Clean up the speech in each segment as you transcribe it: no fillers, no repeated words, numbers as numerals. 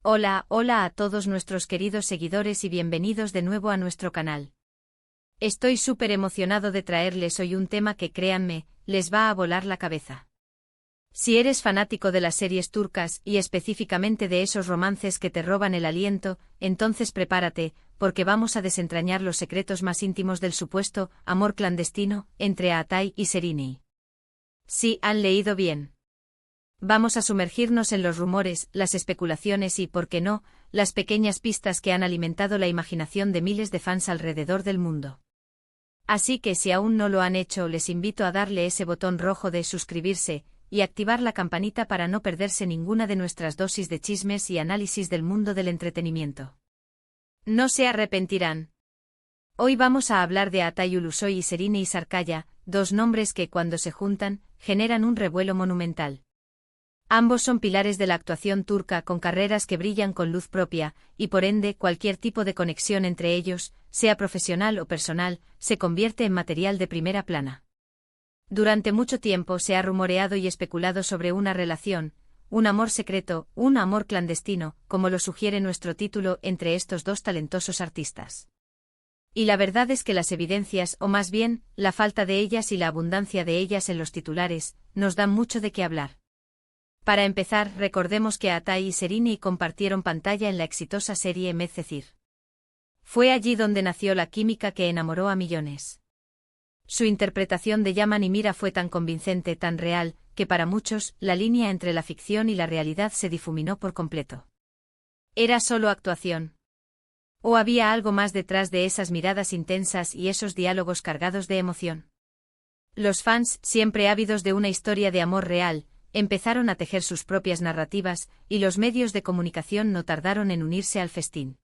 Hola, hola a todos nuestros queridos seguidores y bienvenidos de nuevo a nuestro canal. Estoy súper emocionado de traerles hoy un tema que créanme, les va a volar la cabeza. Si eres fanático de las series turcas y específicamente de esos romances que te roban el aliento, entonces prepárate, porque vamos a desentrañar los secretos más íntimos del supuesto amor clandestino entre Atay y Serini. Sí, han leído bien. Vamos a sumergirnos en los rumores, las especulaciones y, por qué no, las pequeñas pistas que han alimentado la imaginación de miles de fans alrededor del mundo. Así que si aún no lo han hecho, les invito a darle ese botón rojo de suscribirse y activar la campanita para no perderse ninguna de nuestras dosis de chismes y análisis del mundo del entretenimiento. No se arrepentirán. Hoy vamos a hablar de Atay Ulusoy y Serini Sarıkaya, dos nombres que, cuando se juntan, generan un revuelo monumental. Ambos son pilares de la actuación turca con carreras que brillan con luz propia, y por ende cualquier tipo de conexión entre ellos, sea profesional o personal, se convierte en material de primera plana. Durante mucho tiempo se ha rumoreado y especulado sobre una relación, un amor secreto, un amor clandestino, como lo sugiere nuestro título, entre estos dos talentosos artistas. Y la verdad es que las evidencias, o más bien, la falta de ellas y la abundancia de ellas en los titulares, nos dan mucho de qué hablar. Para empezar, recordemos que Atay y Serini compartieron pantalla en la exitosa serie Medcezir. Fue allí donde nació la química que enamoró a millones. Su interpretación de Yaman y Mira fue tan convincente, tan real, que para muchos, la línea entre la ficción y la realidad se difuminó por completo. ¿Era solo actuación? ¿O había algo más detrás de esas miradas intensas y esos diálogos cargados de emoción? Los fans, siempre ávidos de una historia de amor real, empezaron a tejer sus propias narrativas, y los medios de comunicación no tardaron en unirse al festín.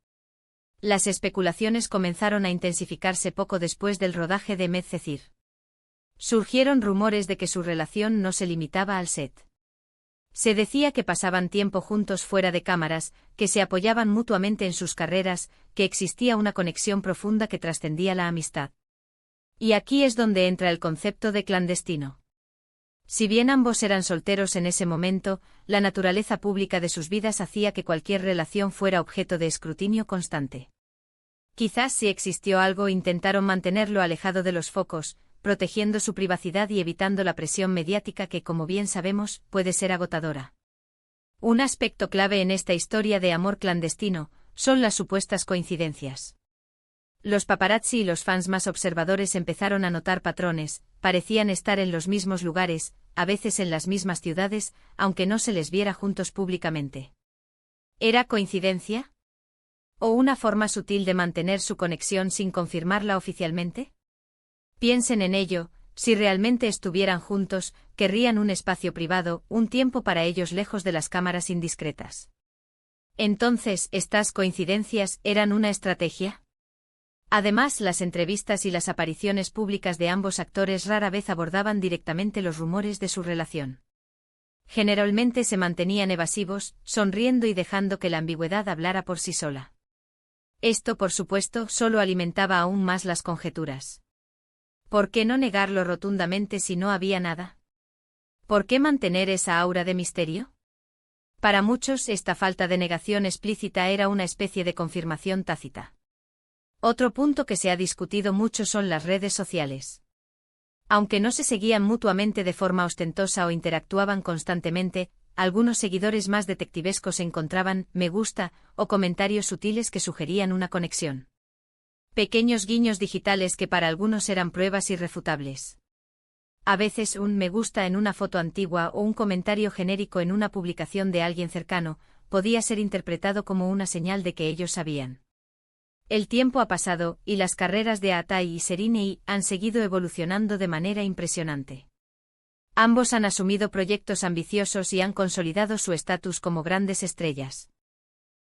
Las especulaciones comenzaron a intensificarse poco después del rodaje de Medcezir. Surgieron rumores de que su relación no se limitaba al set. Se decía que pasaban tiempo juntos fuera de cámaras, que se apoyaban mutuamente en sus carreras, que existía una conexión profunda que trascendía la amistad. Y aquí es donde entra el concepto de clandestino. Si bien ambos eran solteros en ese momento, la naturaleza pública de sus vidas hacía que cualquier relación fuera objeto de escrutinio constante. Quizás si existió algo, intentaron mantenerlo alejado de los focos, protegiendo su privacidad y evitando la presión mediática que, como bien sabemos, puede ser agotadora. Un aspecto clave en esta historia de amor clandestino son las supuestas coincidencias. Los paparazzi y los fans más observadores empezaron a notar patrones, parecían estar en los mismos lugares, a veces en las mismas ciudades, aunque no se les viera juntos públicamente. ¿Era coincidencia? ¿O una forma sutil de mantener su conexión sin confirmarla oficialmente? Piensen en ello, si realmente estuvieran juntos, querrían un espacio privado, un tiempo para ellos lejos de las cámaras indiscretas. Entonces, ¿estas coincidencias eran una estrategia? Además, las entrevistas y las apariciones públicas de ambos actores rara vez abordaban directamente los rumores de su relación. Generalmente se mantenían evasivos, sonriendo y dejando que la ambigüedad hablara por sí sola. Esto, por supuesto, solo alimentaba aún más las conjeturas. ¿Por qué no negarlo rotundamente si no había nada? ¿Por qué mantener esa aura de misterio? Para muchos, esta falta de negación explícita era una especie de confirmación tácita. Otro punto que se ha discutido mucho son las redes sociales. Aunque no se seguían mutuamente de forma ostentosa o interactuaban constantemente, algunos seguidores más detectivescos encontraban me gusta o comentarios sutiles que sugerían una conexión. Pequeños guiños digitales que para algunos eran pruebas irrefutables. A veces un me gusta en una foto antigua o un comentario genérico en una publicación de alguien cercano podía ser interpretado como una señal de que ellos sabían. El tiempo ha pasado, y las carreras de Atay y Serini han seguido evolucionando de manera impresionante. Ambos han asumido proyectos ambiciosos y han consolidado su estatus como grandes estrellas.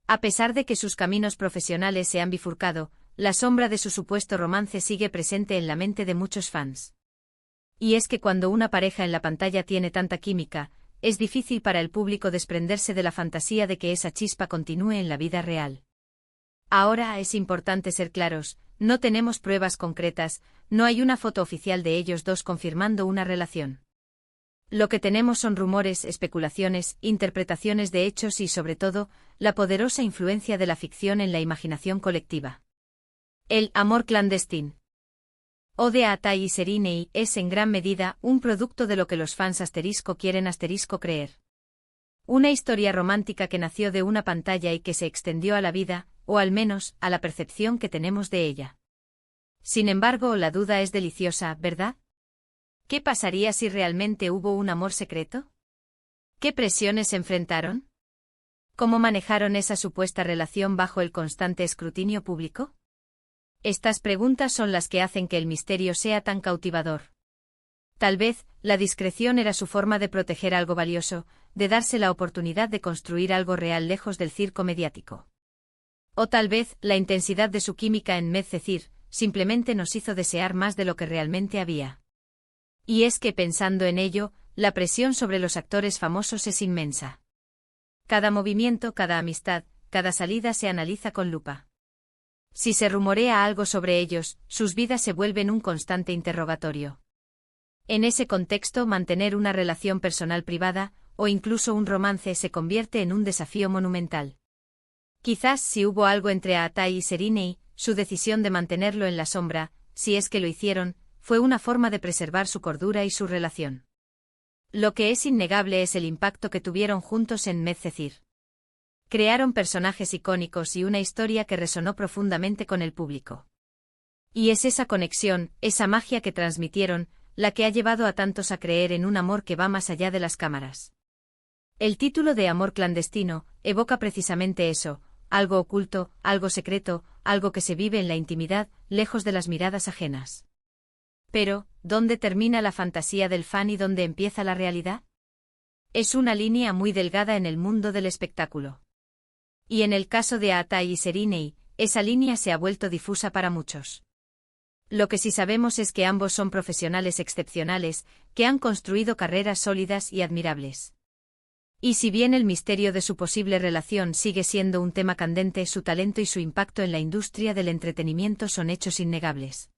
A pesar de que sus caminos profesionales se han bifurcado, la sombra de su supuesto romance sigue presente en la mente de muchos fans. Y es que cuando una pareja en la pantalla tiene tanta química, es difícil para el público desprenderse de la fantasía de que esa chispa continúe en la vida real. Ahora es importante ser claros, no tenemos pruebas concretas, no hay una foto oficial de ellos dos confirmando una relación. Lo que tenemos son rumores, especulaciones, interpretaciones de hechos y, sobre todo, la poderosa influencia de la ficción en la imaginación colectiva. El amor clandestino. Ode a Atai y Serinei es en gran medida un producto de lo que los fans quieren creer. Una historia romántica que nació de una pantalla y que se extendió a la vida, o al menos, a la percepción que tenemos de ella. Sin embargo, la duda es deliciosa, ¿verdad? ¿Qué pasaría si realmente hubo un amor secreto? ¿Qué presiones se enfrentaron? ¿Cómo manejaron esa supuesta relación bajo el constante escrutinio público? Estas preguntas son las que hacen que el misterio sea tan cautivador. Tal vez, la discreción era su forma de proteger algo valioso, de darse la oportunidad de construir algo real lejos del circo mediático. O tal vez, la intensidad de su química en Medcezir, simplemente nos hizo desear más de lo que realmente había. Y es que pensando en ello, la presión sobre los actores famosos es inmensa. Cada movimiento, cada amistad, cada salida se analiza con lupa. Si se rumorea algo sobre ellos, sus vidas se vuelven un constante interrogatorio. En ese contexto, mantener una relación personal privada, o incluso un romance, se convierte en un desafío monumental. Quizás si hubo algo entre Atai y Serinei, su decisión de mantenerlo en la sombra, si es que lo hicieron, fue una forma de preservar su cordura y su relación. Lo que es innegable es el impacto que tuvieron juntos en Medcezir. Crearon personajes icónicos y una historia que resonó profundamente con el público. Y es esa conexión, esa magia que transmitieron, la que ha llevado a tantos a creer en un amor que va más allá de las cámaras. El título de Amor clandestino evoca precisamente eso, algo oculto, algo secreto, algo que se vive en la intimidad, lejos de las miradas ajenas. Pero, ¿dónde termina la fantasía del fan y dónde empieza la realidad? Es una línea muy delgada en el mundo del espectáculo. Y en el caso de Atai y Serinei, esa línea se ha vuelto difusa para muchos. Lo que sí sabemos es que ambos son profesionales excepcionales, que han construido carreras sólidas y admirables. Y si bien el misterio de su posible relación sigue siendo un tema candente, su talento y su impacto en la industria del entretenimiento son hechos innegables.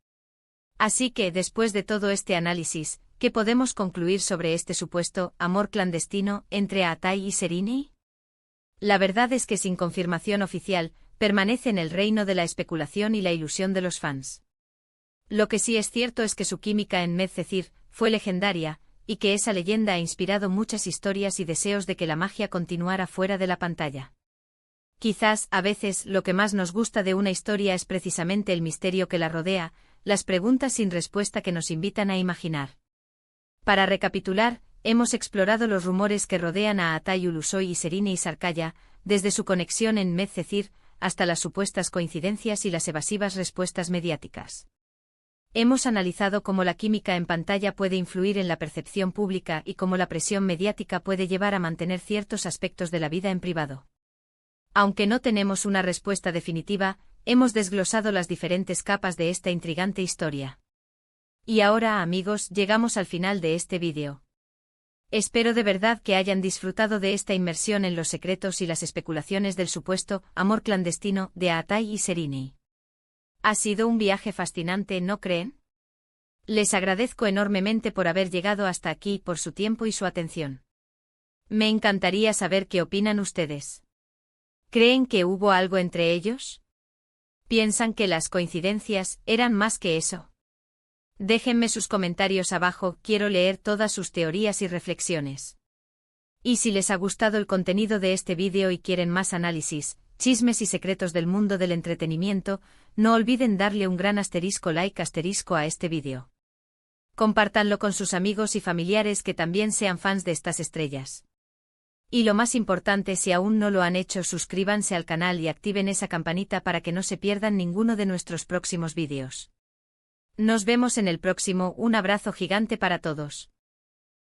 Así que, después de todo este análisis, ¿qué podemos concluir sobre este supuesto amor clandestino entre Atai y Serinei? La verdad es que sin confirmación oficial, permanece en el reino de la especulación y la ilusión de los fans. Lo que sí es cierto es que su química en Medcezir fue legendaria, y que esa leyenda ha inspirado muchas historias y deseos de que la magia continuara fuera de la pantalla. Quizás, a veces, lo que más nos gusta de una historia es precisamente el misterio que la rodea, las preguntas sin respuesta que nos invitan a imaginar. Para recapitular, hemos explorado los rumores que rodean a Atai Ulusoy y Serinei Sarkaya, desde su conexión en Medcezir, hasta las supuestas coincidencias y las evasivas respuestas mediáticas. Hemos analizado cómo la química en pantalla puede influir en la percepción pública y cómo la presión mediática puede llevar a mantener ciertos aspectos de la vida en privado. Aunque no tenemos una respuesta definitiva, hemos desglosado las diferentes capas de esta intrigante historia. Y ahora, amigos, llegamos al final de este vídeo. Espero de verdad que hayan disfrutado de esta inmersión en los secretos y las especulaciones del supuesto amor clandestino de Atai y Serinei. Ha sido un viaje fascinante, ¿no creen? Les agradezco enormemente por haber llegado hasta aquí y por su tiempo y su atención. Me encantaría saber qué opinan ustedes. ¿Creen que hubo algo entre ellos? ¿Piensan que las coincidencias eran más que eso? Déjenme sus comentarios abajo, quiero leer todas sus teorías y reflexiones. Y si les ha gustado el contenido de este vídeo y quieren más análisis, chismes y secretos del mundo del entretenimiento, no olviden darle un gran like a este vídeo. Compártanlo con sus amigos y familiares que también sean fans de estas estrellas. Y lo más importante, si aún no lo han hecho, suscríbanse al canal y activen esa campanita para que no se pierdan ninguno de nuestros próximos vídeos. Nos vemos en el próximo, un abrazo gigante para todos.